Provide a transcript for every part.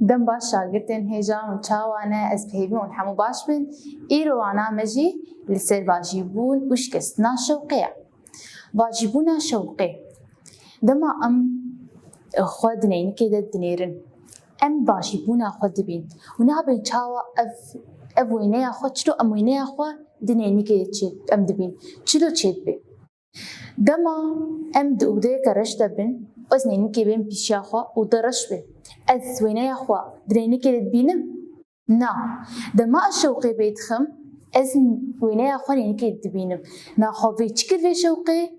دم باش شاگردên hêja û çawane ez pêvî û hemû baş bin. Îro wana me jî li ser vajîbûn û şikestina şewqê ye. Vajîbûna şewqê. Dema em xwe di neynikê de dinêrin. Em vajîbûna xwe dibîn û nabên çawa ev wêneya xwe çilo em wêneya xwe di neynikê em dibîn. Çilo çê dibe. Dema em di odeyeke reş de bin, ez neynikê bên pîşiya xwe û di reş be. Ez wêneya xwe di neynikê de dibînim? Na. Dema ez şewqê bê dixim, ez wêneya xwe neynikê de dibînim. Naxwe vê çi kir vê şewqê?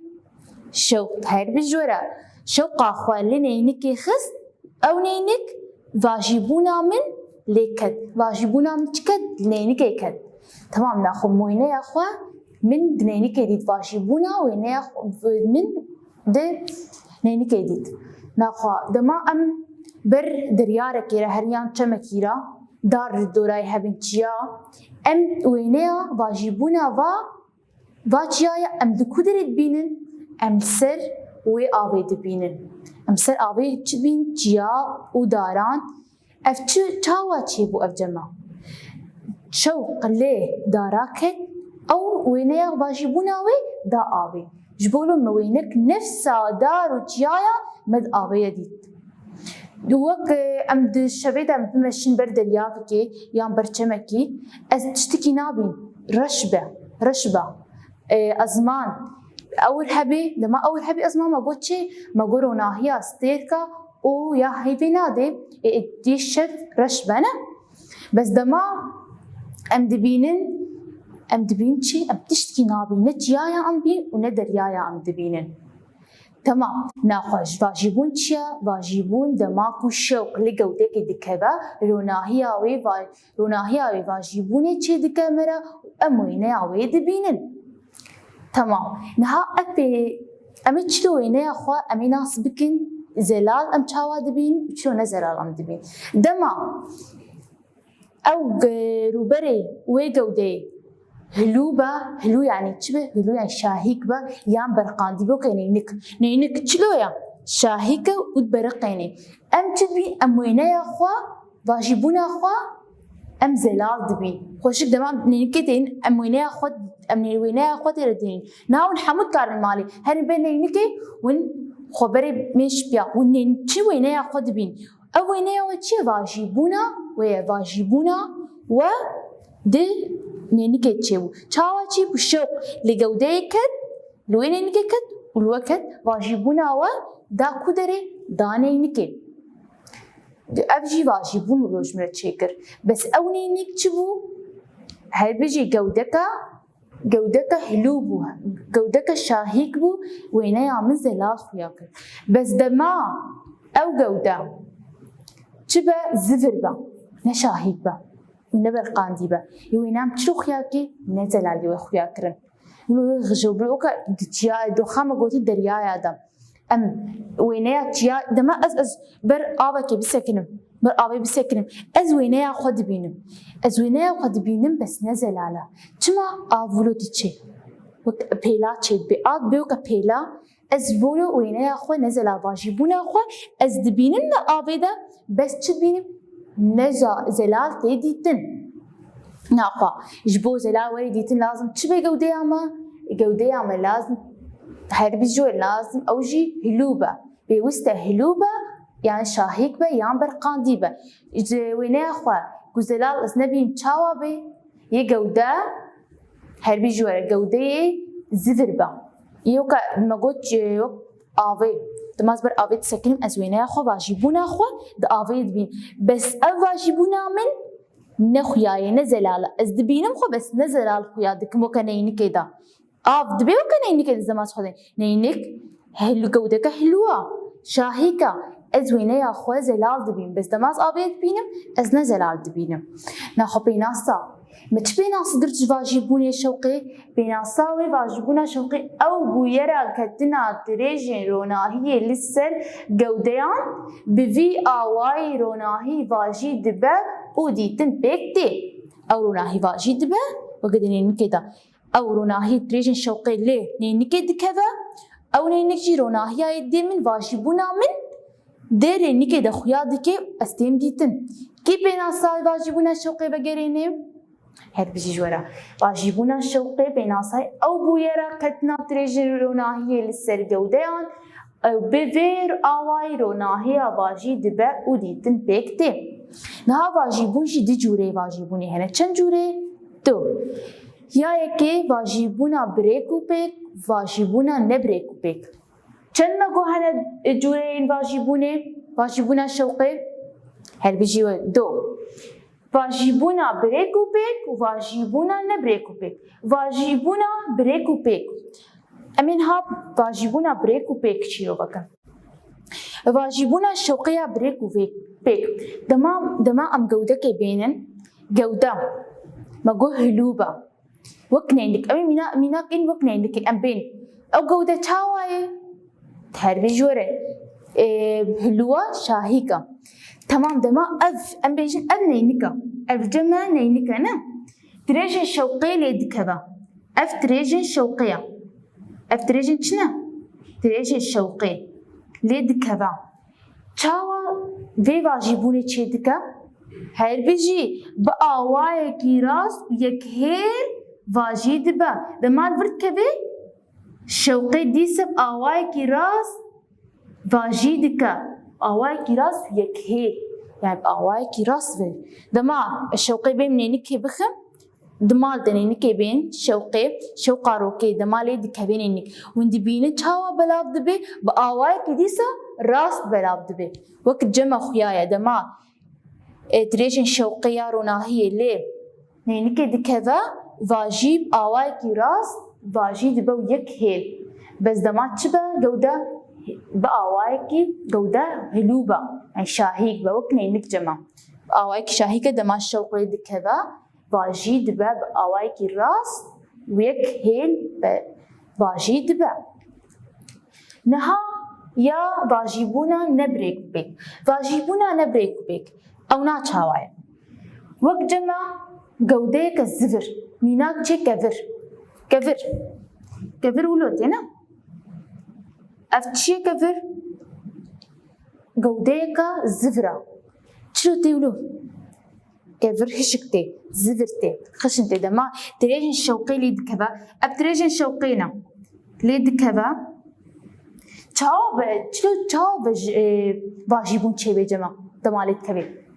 Şewq her bi jîra. Şewqa xwe li neynikê xist, ew neynik vajîbûna min lê ket. Vajîbûna min çi ket? Li neynikê ket. Tamam, naxwe wêneya xwe min di neynikê dît. Vajîbûna wêneya min di neynikê dît. Naxwe dema em bir diryarekê re heriyan çemekî ra dar li dorayê hebin çiya, em wêneya vajîbûna va çiyaya em di ku derê dibînin? Em li ser wê avê dibînin. Em ser avê çi dibîn? Çiya û daran. Ev çawa çêbû ev cema? Şewq lê dara ket, ew wêneya vajîbûna wê da avê. Ji bo me wênek nefsa dar û çiyaya me di avê ye dît. Wek em di şevê de em bimeşin ber deryavekê yan ber çemekî, ez tiştekî nabîn, reş be, reş be. Ezman ewr hebê, dema ewr hebê ezman me got çê? Me got ronahiya stêrka û ya heyvê nadê, dî şev reş be ne? Bes dema em dibînin çi? Em tiştekî nabîn, ne çiyaya em bîn û ne deryaya em dibînin. Tamam, naxwe vajîbûn çi ye? Vajîbûn dema ku şewq li gewdekê dikeve, ronahiya wê vajîbûnê çê dike me re em wêneya wê dibînin. Tamam, niha em ê çilo wêneya xwe em ê nas bikin zelal em çawa dibîn û çilo ne zelal em dibîn. Dema ew rûberê wê gewdeyê hilû be, hilû yani çi be? Hilû yani şahîk be yan berqandî be weke neynik. Neynik çilo ye? Şahîk e û beriqênê. Em çi dibîn? Em wêneya xwe, vajîbûna xwe em zelal dibîn. Xweşik dema neynikê deyîn em wêneya xwe tê re dînin. Niha hûn hemû dikarin malê herî bên neynikê hûn xweberê mêş piya hûn çi wêneya xwe dibîn. Ew wêneya we çi ye? Vajîbûna wê ye. Vajîbûna we di neynikê çêbû. Çawa çêbû? Şewq li gewdeyê ket, li wê neynikê ket û li we ket. Vajîbûna we da ku derê? Da neynikê. Ev jî vajîbûn û rojmire çêkir. Bes ew neynik çi bû? Her bijî gewdeka hilû bû, gewdeka şahîk bû, wêneya min zelal xuya kir. Bes dema ew gewde çi be? Zivir be, ne şahîk be, ne berqandî be. Wêneyam çilo xuya kir? Ne zelalî wê xuya kirin. Weke çiyayê doxa me gotî deryaya de. Em wêneya çiya dema ez ber avekê bisekinim, ber avê bisekinim. Ez wêneya xwe dibînim. Ez wêneya xwe dibînim bes ne zelal e. Çima av vilo diçe? Pêla çê dibe. Av dibe weke pêla, ez vilo wêneya xwe ne zelal vajîbûna xwe ez dibînim de avê de bes çi dibînim? Ne zelal tê dîtin. Naxwe ji bo zelal werî dîtin lazim çi be gewdeya me? Gewdeya me lazim her bir jî lazim ew jî hilû be. Pêwîst e hilû be yan şahîk be yan berqandî be. Ji wêneya xwe ku zelal ez nebînim çawa bê? Yê gewde her bir jî gewdeyê zivir be. Weke me got avê dimaz ber avê disekinim ez wêneya xwe vajîbûna xwe di avê dibîn. Bes ev vajîbûna min ne xuyaye ne zelal e. Ez dibînim xwe bes ne zelal xuya dikim weke neynikê de. Av dibe weke neynikê di zemaz xwe de. Neynik gewdeka hilû e, şahîk e. Ez wêneya xwe zelal dibînim. Bes demaz avê dibînim, ez ne zelal dibînim. Naxwe pênasa. Me çi pênasî girt ji vajîbûnê şewqê? Pênasa wê vajîbûna şewqê ew bûyera ketina dirêjên ronahiyê li ser gewdeyan bi vî awayî ronahî vajî dibe û dîtin pêk tê. Ew ronahî vajî dibe weke di neynikê de. Ew ronahî dirêjên şewqê lê neynikê dikeve, ew neynik jî ronahiya dê min vajîbûna min دێرێ نیکێ دەخویا دکێ ئەستێم دیتن کی پێناسای واژیبوونا شەوقێ بەگەرێنێ هەر بژی ژوەرە واژیبوونا شەوقێ پێناسای ئەو بوویەرە کەتنا درێژی ڕۆناهیە لەسەر گەودەیان ئەو بڤێر ئاوای ڕۆناهەیە واژی دبە و دیتن پێک تێ نها واژیبوونشی دی جوورەی واژیبوونی هەنە چەند جوورێ دو یایەکێ واژیبوونا برێک و پێک واژیبوونا نەبرێک و پێک چەند مەگۆ هەنە جوورەیەن واژیبوونێ واژیبوونا شەوقێ هەر بژیوە دو واژیبوونا برێک و پێک و واژیبوونا نەبرێک و پێک واژیبوونا برێک و پێک ئەمێن ها واژیبوونا برێک و پێک چیرۆ بکەن واژیبوونا شەوقەیە برێک و پێک دەما ئەم گەودەکێ بێنن گەودە مەگۆ هلووبە وەک نێندک ئەوێ میناکەین وەک نێندکێ ئەم بێن ئەو گەودە چاوایە هەربێ ژۆرە هلووە شاهیکە تەمام دەما ئەم بێژن ئەv نەینکە ئەv جەمە نەینکە نە درێژن شەوقەیە لێ دکەوە ئەv درێژن شەوقەیە ئەv درێژن چنە درێژن شەوقێ لێ دکەوە چاوە vê واژیبوونê çê dike herbî jî bi awayekî rast û yekhêr vajî dibe dema vir dikeve şewqê dîseb awayekî rast vajî dike awayekî rast û yekhêr yani awayekî rast ve dema şewqê bêm nênikê bixim dimal de nênikê bên şewqê şewqa rokê dema lê dikeve nênik hûn dibînin çawa belav dibe bi awayekî dîsa rast belav dibe wek cema xuyaya dema درێژن شەوقەیە ڕۆناهیە لێ nênikê dikeve vajî awayekî rast vajî dibe û yek hêl bez dema çi be gewde bi awayekî gewde hilû be yani şahîk be wek nênik cema awayekî şahîke dema şewqê dikeve vajî dibe bi awayekî rast û yek hêl be vajî dibe niha ya vajîbûna nebrêk û pêk vajîbûna nebrêk û pêk ew naçawaye wek cema gewdeyeke zivir mînak çê kevir kevir wilo tê ne ev çi ye kevir gewdeyeka zivir a çilo tê wilo kevir hişik tê zivir tê xişin tê dema dirêjin şewqê lê dikeve ev dirêjin şewqê ne lê dikeve çawa be çilo çawa be vajîbûn çêbê cema dema lê dikeve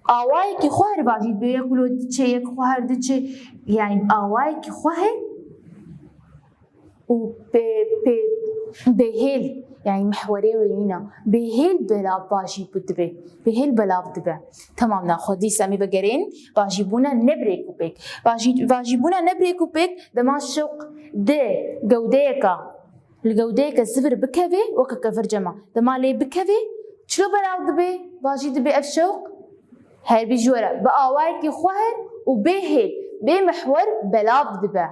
awayekî xwe her vajî dibe yek wilo diçe yek xwe her diçe yani awayekî xwe heye û bêhêl yani mihwerê wê nîna bêhêl belav vajîbû dibe bêhêl belav dibe temam na xwe dîsa em ê vegerên vajîbûna nebrêk û pêk vajîbûna nebrêk û pêk dema şewq dê gewdeyeka li gewdeyeke zivir bikeve weke kevir cema dema lê bikeve çilo belav dibe vajî dibe ev şewq herbî ji were bi awayekî xwe her û bêhêl bê mihwer belav dibe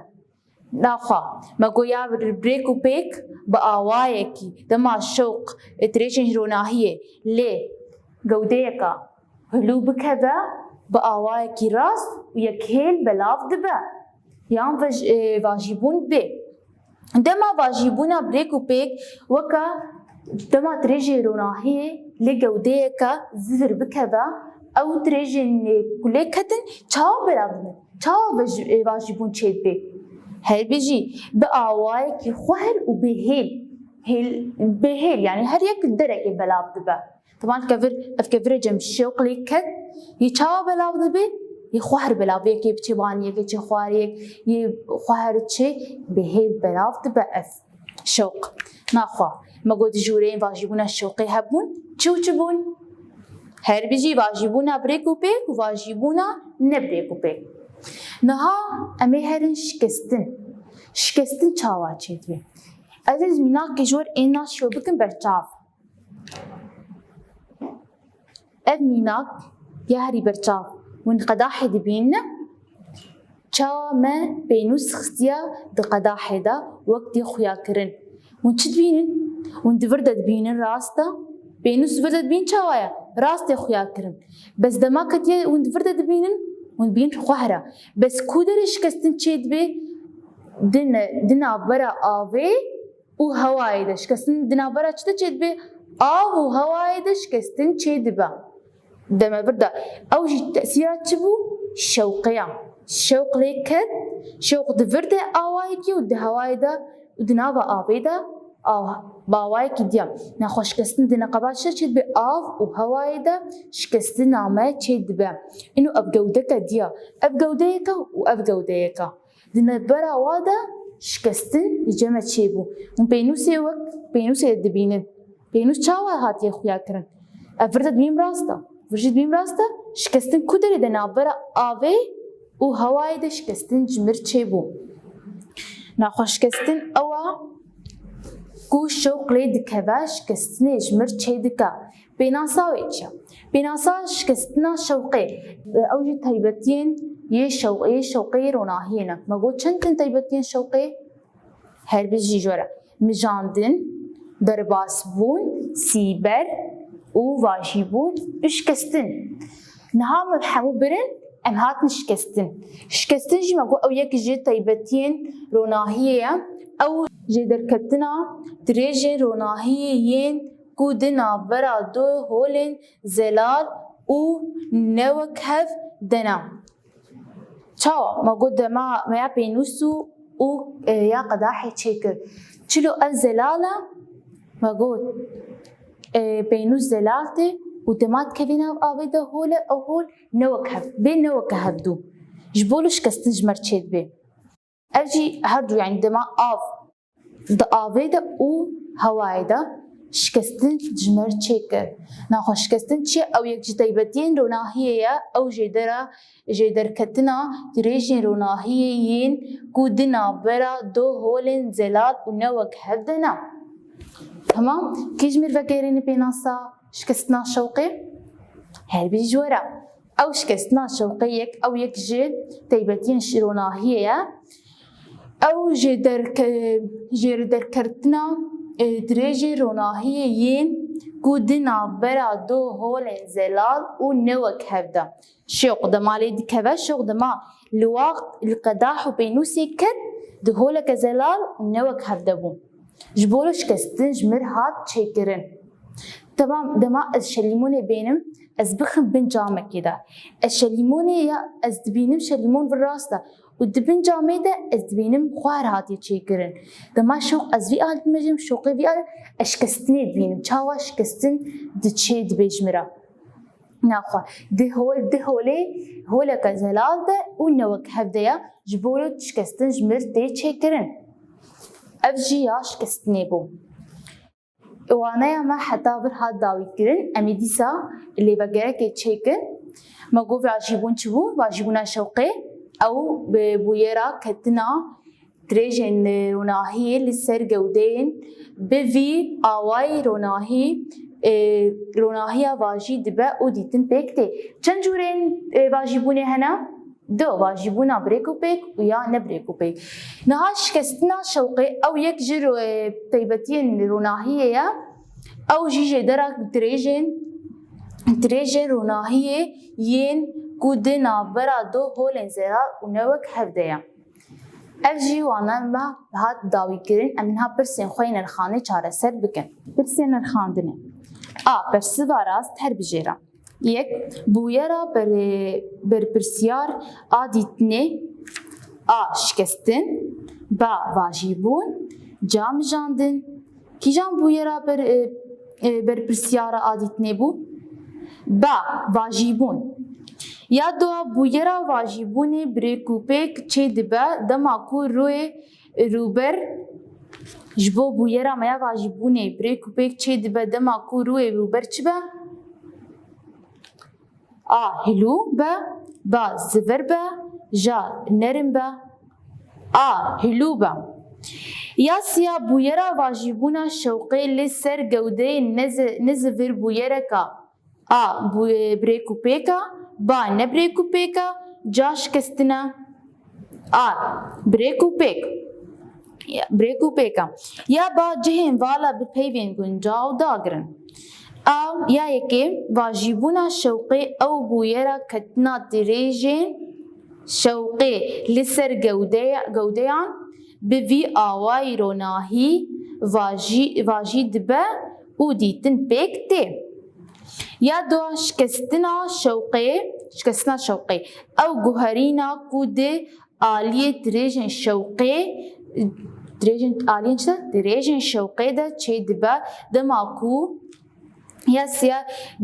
naxwe me goya birêk û pêk bi awayekî dema şewq dirêjin ronahiyê lê gewdeyeka hilû bikeve bi awayekî rast û yekhêl belav dibe yan vajîbûn bê dema vajîbûna birêk û pêk weke dema dirêjê ronahiyê lê gewdeyeka zivir bikeve ew dirêjên ku lê ketin çawa belav dibin çawa vajîbûn çê dibe herbî jî bi awayekî xwe her û bêhêl yani her yek derekê belav dibe teman ev kevirê cem şewq lê ket yê çawa belav dibe yê xwe her belav yekê biçe banî yekê çê xwariyek yê xwe her çê bêhêl belav dibe ev şewq naxwe me got jûreyên vajîbûna şewqê hebûn çi û çi bûn herbî jî vajîbûna birêk û pêk û vajîbûna nebrêk û pêk niha em ê herin şikestin çawa çê dibe ez mînakê ji wir ên naşî bikin berçav ev mînak ya herî berçav hûn qedahê dibînin çawa me pênûs xistiya di qedahê de wek dê xuyakirin hûn çi dibînin hûn di vir de dibînin rast e pênûs vir de dibîn çawa ye rast tê xuyakirin bez dema ketiye hûn di vir de dibînin hûn dibîn xwe here bez ku derê şikestin çê dibe di navbera avê û hewayê de şikestin di navbera çi de çê dibe آو و هوای ده شکستن چه دبا دما بردا أو جي تأثيرات شبو شوقيا شوق ليكت شوق دفرده آواي كي ود هواي ده ودنابا آبي ده آو باواي كي ديام ناخو شكستن دنا قبال شد بي آو و هواي ده شكستن نامه چه دبا إنو أبجودك ديا أبجوديك و أبجوديك دنا برا وادا شكستن لجمع شيبو وبينوسي وقت بينوسي دبينن بينوس چاوا هاتي خويا كرن أفرد بيم راستا فرجت بيم راستا شكستن كودري دنا برا آوي و هواي ده شكستن جمر چيبو ناخو شكستن أوا کو شوق لید کوا شکستن جمر چه دکا بیناسا ویچا بیناسا شکستنا شوقی اوجی تایبتین یه شوقی روناهینا مگو چند تایبتین شوقی هر بیجی جورا مجاندن درباس بون سیبر و واجی بون شکستن نها مبحمو برن ام هاتن شکستن جی مگو او یک جی تایبتین روناهیه او جي دركتنا دريجين روناهيين كودنا برا دو هولن زلال و نوكهف دنا چاو ما قد ما بينوسو و يا قداحي تشيكر چلو الزلالة ما قد بينوس زلالتي و دمات كفينا آويدا هول او هول نوكهف بين نوكهف دو جبولوش كستن جمر تشيد بي أجي هردو يعني دما آف دا آویده او هوایده شکستن جمر چیکر ناخو شکستن چی او یک جتایبتین روناهیه او جدر کتنا دریجین روناهیین کودنا برا دو هولن زلال و نوک هدنا تمام کی جمر فکرین بیناسا شکستنا شوقی هل بیجورا او شکستنا شوقی یک او یک جتایبتین روناهیه او جدر كرتنا دريجي روناهيين كودنا برا دو هولن زلال و نوك هفدا شوق دمالي دي كذا شوق دما لواق القداح وبينوسي كد دو هولك زلال و نوك هفدا بو جبولش كستن جمر هات شيكرن تمام دما الشليموني بينم از بخم بن جامك كده الشليموني يا از دبينم شليمون بالراسته ودبن جامده از دبينم خوار هاتي تشيكرن دما شوق از في آل بمجم شوقي في آل اشكستني دبينم چاوا شكستن دتشي دبيجمرا ناخوا هولك زلال ده ونوك هفديا جبولو تشكستن جمر دي تشيكرن افجي ياش كستني بو وانا ما حتى برهاد داوي كرن امي ديسا اللي بقرك تشيكن ما قوفي عجيبون شبو واجيبونا شوقي او ببويرا كتنا تريجن روناهي للسر جودين بفي اواي روناهي واجي دبا وديتن بيكتي چند جورين واجيبوني هنا دو واجبونا بريكو بيك ويا نبريكو بيك نهاش كستنا شوقي او يك جرو طيبتين روناهية او جيجي درك تريجن روناهية ين كودنا برا دو هولن زرار ونوك هفديا افجي وانا ما بهات داوي كرين امنها برسين خوين الخاني چاره سر بكن برسين الخاندنه برسي واراز تر بجيرا یک بویرا بر پرسیار آدیتنه شکستن با واجبون جام جاندن کی جام بویرا بر پرسیار آدیتنه بو با واجبون یا دو بویرا واجبونی بریکوپک چه دبا دماکو روبر جبو بویرا میا واجبونی بریکوپک چه دبا دماکو روبر چبا هلو با زفر با جا نرم با هلو با یا سیا بویرا واجبونا شوقی لسر گوده نزفر بویرا کا بریکو پیکا با نبریکو پیکا جاش کستنا بریکو پیکا یا با جهن والا بپیوین گنجاو داگرن یا یکی واجبونا شوقی او بویرا کتنا تریجین شوقی لسر گودیان بوی آوای روناهی واجی دبه و û dîtin pêk tê. Ya du şikestina şewqê ew guherîna ku di aliyê dirêjên şewqê dirêjên şewqê de çê dibe dema ku ya siya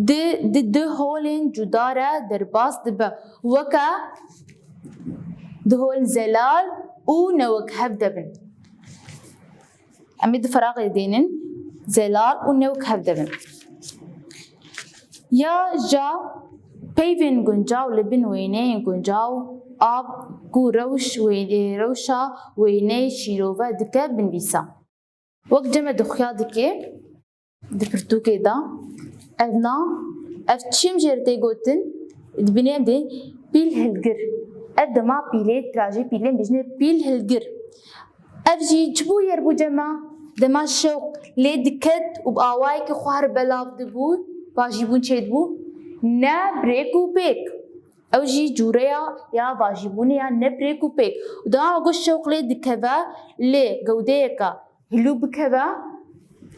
di holên cuda re derbas dibe weke di holên zelal û newekhev dibin. Em ê di feraqê dênin zelal û newekhev dibin. Ya ja peyvên guncaw li bin wêneyên guncaw ab ku rewşa wêneyê şîrove dike binivîsa. Wek cem dixuya dike di pirtûkê de ev çîm jê tê gotin dibînê em dê pîl hilgir. Ev dema pîlê tirajê pîlên bijne pîl hilgir. Ev jî çi bû yer bû cema dema şewq lê diket û bi awayekî xwar belav dibû vajîbûn çê dibû ne birêk û pêk. Ew jî cûreya ya vajîbûnê ya ne birêk û pêk. Dema got şewq lê dikeve lê gewdeyeka hilû bikeve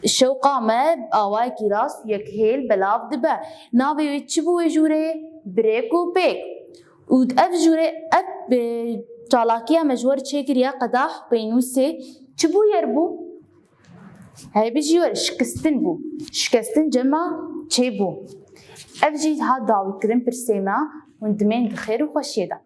şewqa me awayekî rast û yekhêl belav dibe. Navê wê çi bû wê jûreyê? Birêk û pêk. û ev jûrê ev çalakiya me ji we re çêkiriye qedah pênûsê çi bû yer bû? Heye bijî were şikestin bû. Şikestin cema çê bû. Ev jî hat dawîkirin pirsê me hûn dimên bi xêr û xweşiyê de.